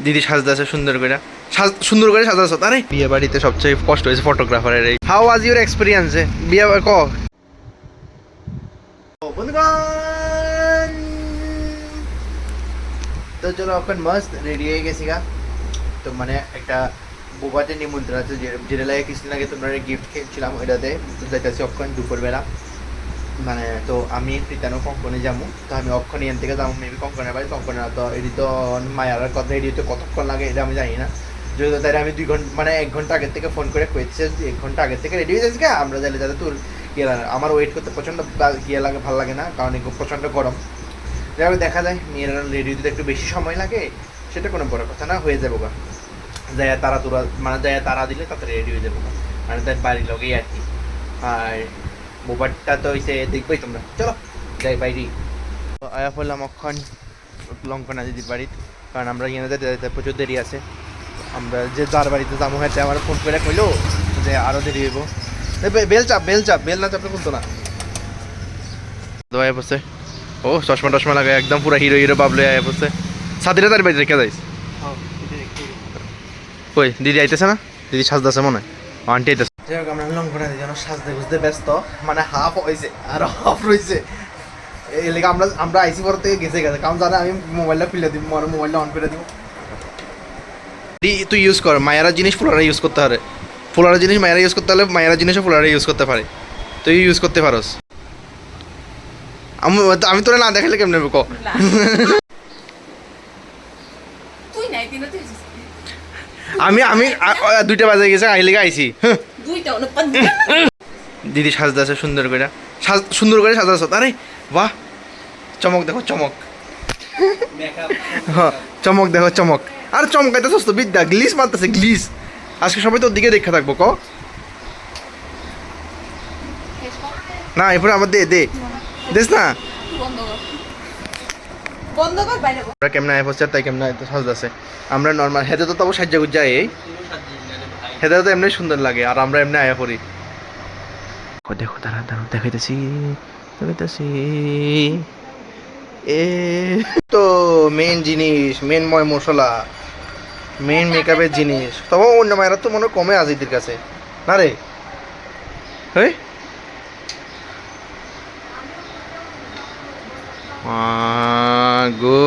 দিদি সাজতে আছে সুন্দর করে, সুন্দর করে সাজা আছে। আরে বিয়ে বাড়িতে সবচেয়ে কষ্ট হয়েছে ফটোগ্রাফারের। এই হাউ ওয়াজ ইউর এক্সপিরিয়েন্স বিয়ে ক বন্ধুগণ? তো চলো এখন মস্ত রেডি হয়ে গেছি গা। তো মানে একটা বোবাতে নিমন্ত্রণ আছে, যেটা লাগে কিছুদিন আগে তোমরা গিফট খেয়েছিলাম ওইটাতে। তো যাইতেছি অক্ষণ দুপুরবেলা, মানে তো আমি প্রীতানো কঙ্কনে যাবো। তো আমি অক্ষণ এখান থেকে যাবো মেবি কঙ্কনের বাড়ি। কঙ্কনের তো এটি তো মায়ার কথা, এটি তো কতক্ষণ লাগে এটা আমি জানি না। যদি তাই আমি 2 ঘন্টা মানে 1 ঘন্টা আগের থেকে ফোন করে কইছে 1 ঘন্টা আগের থেকে রেডি হয়ে যাচ্ছি গা আমরা যাইলে, যাতে তোর ইয়ে লাগে। আমার ওয়েট করতে প্রচণ্ড ইয়ে লাগে, ভালো লাগে না, কারণ প্রচণ্ড গরম। যাই দেখা যায় মেয়েরা রেডি হতে একটু বেশি সময় লাগে, সেটা কোনো বড় কথা না, হয়ে যাবো গা। যায় তারা তোরা মানে যায় তারা দিলে তাড়াতাড়ি রেডি হয়ে যাবো গা, মানে তার বাড়ির লগেই আর কি। আর মোবাইলটা তো হয়েছে দেখবোই তোমরা, চলো যাই বাইরে। আয়া পড়লাম অক্ষণ লঙ্কনা দিদির বাড়ির, কারণ আমরা এখানে যেতে প্রচুর দেরি আছে। আমরা যে যার বাড়িতে যাবো হাতে আমার ফোন করে কইলো যে আরও দেরি হইব। বেল চাপ বেল না চাপলে বলতো না। দোয়া বসে ও চশমা টশমা লাগায় একদম পুরো হিরো হিরো বাবলু আয়া বসে। সাথীরা তার বাড়ি রেখে যাইস। কই দিদি আইতেছে না? দিদি সাজতেছে মনে হয়, আন্টি আইতেছে। যাই হোক আমরা লঙ্কনা দিদি যেন সাজতে বুঝতে ব্যস্ত, মানে হাফ হয়েছে আর হাফ রয়েছে। এই লেগে আমরা আইসি পর থেকে গেছে কারণ জানে আমি মোবাইলটা খুলে দিব, মোবাইলটা অন করে দিব। তুই ইউজ কর, মায়েরা জিনিস ফুলারা ইউজ করতে পারে, ফুলারা জিনিস মায়েরা ইউজ করতে হলে মায়েরা জিনিসও ফুলারা ইউজ করতে পারে। তুই ইউজ করতে পারস। আমি তোরা না দেখালে কেমন ক? আমি 2টা বাজে গেছে আইলে আইছি। দিদি সাজতে আছে সুন্দর করে, সুন্দর করে সাজা আছে। আরে বাহ, চমক দেখো চমক, হ্যাঁ চমক দেখো চমক। আর চমকাইতেছস তো বিদ্যা, গ্লিস মারতেছে গ্লিস। আজকে সবাই তোর দিকে দেখা থাকবো ক না, এরপরে আবার দে দেস না। আমরা কেমন আয় পড়ছে তাই কেমন সাজতেছে। আমরা নর্মাল হেঁটে তো তবু সাজ্জা গুজ্জা এই হেঁটে তো এমনি সুন্দর লাগে, আর আমরা এমনি আয়া পড়ি। দেখো দাঁড়া দেখাইতেছি এ তো মেন জিনিস, মেন ময় মশলা, মেন মেকআপের জিনিস। তবে অন্য মায়েরা তো মনে কমে আজিদের কাছে না রে। হ্যাঁ গো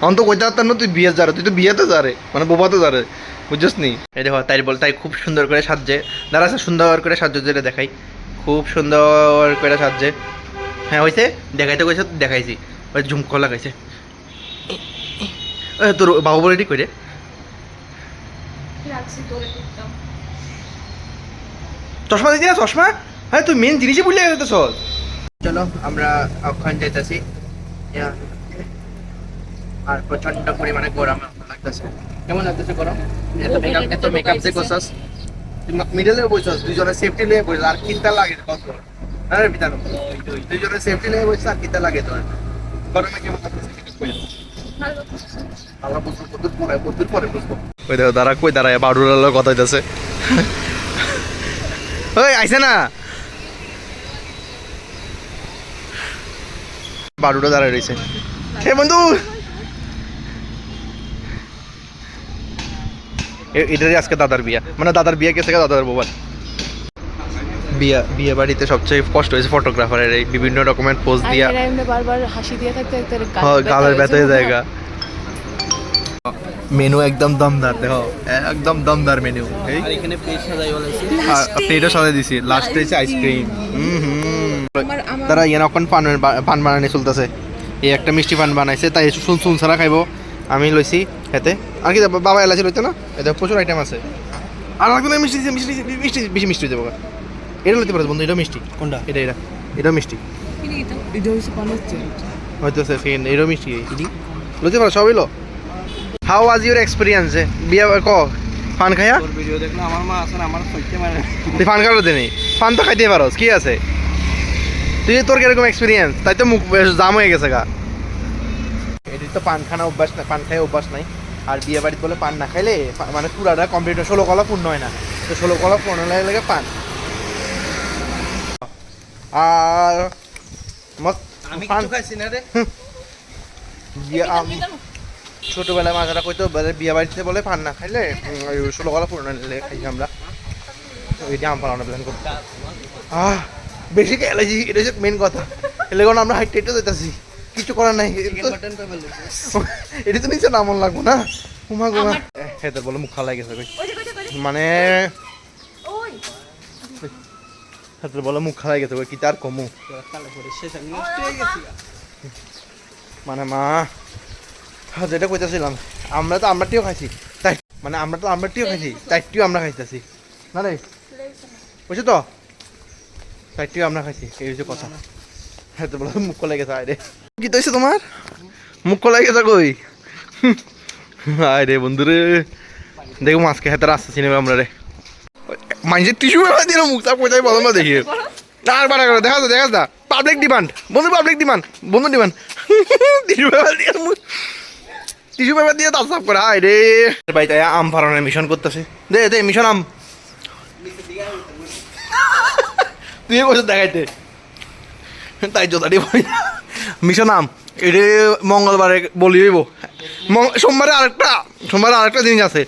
অন্ত কইতে পারতাম না তুই বিয়ে যারে, তুই তো বিয়েতে যারে মানে বোবাতে যারে, বুঝছিস নি? এই দেখো তাই খুব সুন্দর করে সাজছে। দাঁড়া সুন্দর করে সাজছে, যেটা দেখাই খুব সুন্দর করে সাজছে। হ্যাঁ হয়েছে, দেখাইতে কইছে দেখাইছি। ওই ঝুমকো লাগাইছে। তোর বাবু বলে ঠিক করে চশমা দিদি না চশমা। হ্যাঁ তুই মেন জিনিসই বললে যেতেছ। চলো আমরা ওখানে যেতেছি, আর প্রচন্ড পরিমাণে গরম লাগতেছে। কেমন লাগতেছে গরম? এত মেকআপ যে করছস, মিডলে বসছস, দুজনের সেফটি নিয়ে বসছ, আর কিনতে লাগে কত? আরে বিতানো দুজনের সেফটি নিয়ে বসছ, আর কিনতে লাগে তোর। গরমে কেমন লাগতেছে? আল্লাহ বুঝবো কত পরে বুঝবো। ওই দেখো দাঁড়া কই দাঁড়ায় বাড়ুর কথা হইতেছে। ওই আইছে না বাড়ুটা দাঁড়ায় রয়েছে। হে বন্ধু, এটারই আজকে দাদার বিয়া, মানে দাদার বিয়ে গেছে দাদার বোবার বিয়ে বাড়িতে সবচেয়ে কষ্ট হয়েছে ফটোগ্রাফারের। এই বিভিন্ন রকমের পোজ দিয়া বারবার হাসি দিয়ে থাকতে গালের ব্যথা হয়ে জায়গা। মেনু একদম দমদার, দেখো একদম দমদার মেনু। এই এখানে প্লেট সাজাই বলেছি, প্লেটও সাজাই দিছি। লাস্ট হয়েছে আইসক্রিম। তারা ইয়ান এখন পান বানানি চলতেছে। এই একটা মিষ্টি পান বানাইছে, তাই শুন ছাড়া খাইবো। আমি লইছি এতে, আর কি বাবা এলাচি লইতো না, এতে প্রচুর আইটেম আছে। আর লাগবে না মিষ্টি বেশি মিষ্টি দেবো। এটা লইতে পারো বন্ধু, এটাও মিষ্টি। কোনটা? এটাও মিষ্টি হয়তো সেকেন্ড, এটাও মিষ্টি লইতে পারো, সবই লো। হাউ ওয়াজ ইউর এক্সপিরিয়েন্স বিয়া ক পান খাইয়া? ভিডিও দেখলে আমার মা আছে না, আমার সইতে মানে তুই পান খাওয়া দেনি, পান তো খাইতে পারোস, কি আছে? তুই তোর কিরকম এক্সপিরিয়েন্স? তাই তো মুখ জাম হয়ে গেছে গা। এটি তো পান খানা অভ্যাস না, পান খাই অভ্যাস নাই। আর বিয়ে বাড়িতে বলে পান না খাইলে মানে পুরাটা কমপ্লিট 16 কলা পূর্ণ হয় না। তো 16 কলা পূর্ণ লাগে পান। আর আমি কিছু খাইছি না রে। ছোটবেলায় মাথাটা কইতো বিয়ে বাড়িতে বলে পান না খাইলে 16 গলা পুরনো নিলে খাইছি আমরা ওইটা আম পালানো প্ল্যান করতে বেশি অ্যালার্জি এটা হচ্ছে মেন কথা এলে কারণ আমরা হাইট টেটে যেতেছি কিছু করার নাই এটা তো নিচে নামন লাগবো না ঘুমা ঘুমা হ্যাঁ তোর বলে মুখ খাওয়া লাগে গেছে মানে তোর বলে মুখ খাওয়া গেছে কি তার কমু মানে মা যেটা কইতেছিলাম আমরা তো আমরাটিও খাইছি তাই মানে আমরা তো আমরাটিও খাইছি তাইটিও আমরা খাইতেছি না রে বুঝছো তো তাইটিও আমরা খাইছি এই হচ্ছে কথা হ্যাঁ তো বলো মুখ কলে গেছে আয় রে কি তো তোমার মুখ কলে গেছে কই আয় রে বন্ধুরে দেখো মাছকে হাতে রাস্তা চিনেবে আমরা রে মানুষের টিস্যু ব্যবহার দিয়ে মুখ চাপ কোথায় বলো না দেখি আর বাড়া করে দেখা দেখা দা পাবলিক ডিমান্ড বন্ধু পাবলিক ডিমান্ড বন্ধু ডিমান্ড টিস্যু ব্যবহার দিয়ে টিস্যু পেপার দিয়ে দাঁত সাফ করে আয় রে ভাই তাই আম ফারানোর মিশন করতেছে দে দে মিশন আম তুই বছর দেখাইতে তাই জোতাটি বলি মিশন আম এটা মঙ্গলবারে বলি হইব সোমবারে আরেকটা জিনিস আছে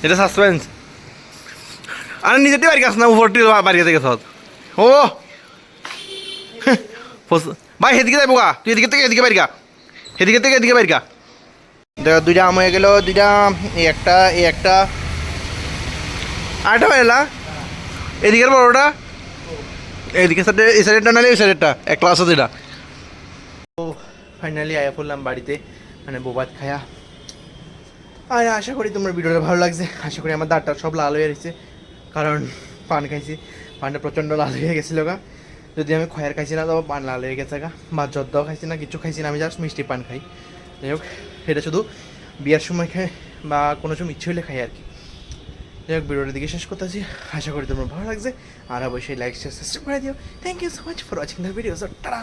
এটা সাসপেন্স আরে নিজেতে বাড়ি গাছ না উপরটি বাড়ি গেছে গেছ ও ভাই সেদিকে যাইব গা তুই এদিকে থেকে এদিকে বাড়ি গা সেদিকে থেকে এদিকে বাড়ি গা দেখো দুইটা আম হয়ে গেল দুইটা এই একটা আরেকটা হয়ে এদিকের বড়টা এদিকে সাইডে এই সাইডেরটা নাহলে এই সাইডেরটা এক ক্লাস আছে এটা তো ফাইনালি আয়া পড়লাম বাড়িতে মানে বোবাত খায়া আর আশা করি তোমার ভিডিওটা ভালো লাগছে আশা করি আমার দাঁতটা সব লাল হয়ে গেছে কারণ পান খাইছি পানটা প্রচণ্ড লাল হয়ে গেছিলো গা যদি আমি খয়ের খাইছি না তো পান লাল হয়ে গেছে গা বা জর্দাও খাইছি না কিছু খাইছি না আমি জাস্ট মিষ্টি পান খাই যাই হোক এটা শুধু বিয়ার সময় খাই বা কোনো সময় ইচ্ছে হলে খাই আর কি যাই হোক ভিডিওটার দিকে শেষ করতেছি আশা করি তোমার ভালো লাগছে আর অবশ্যই লাইক শেয়ার সাবস্ক্রাইব করে দিও thank you so much for watching the video tata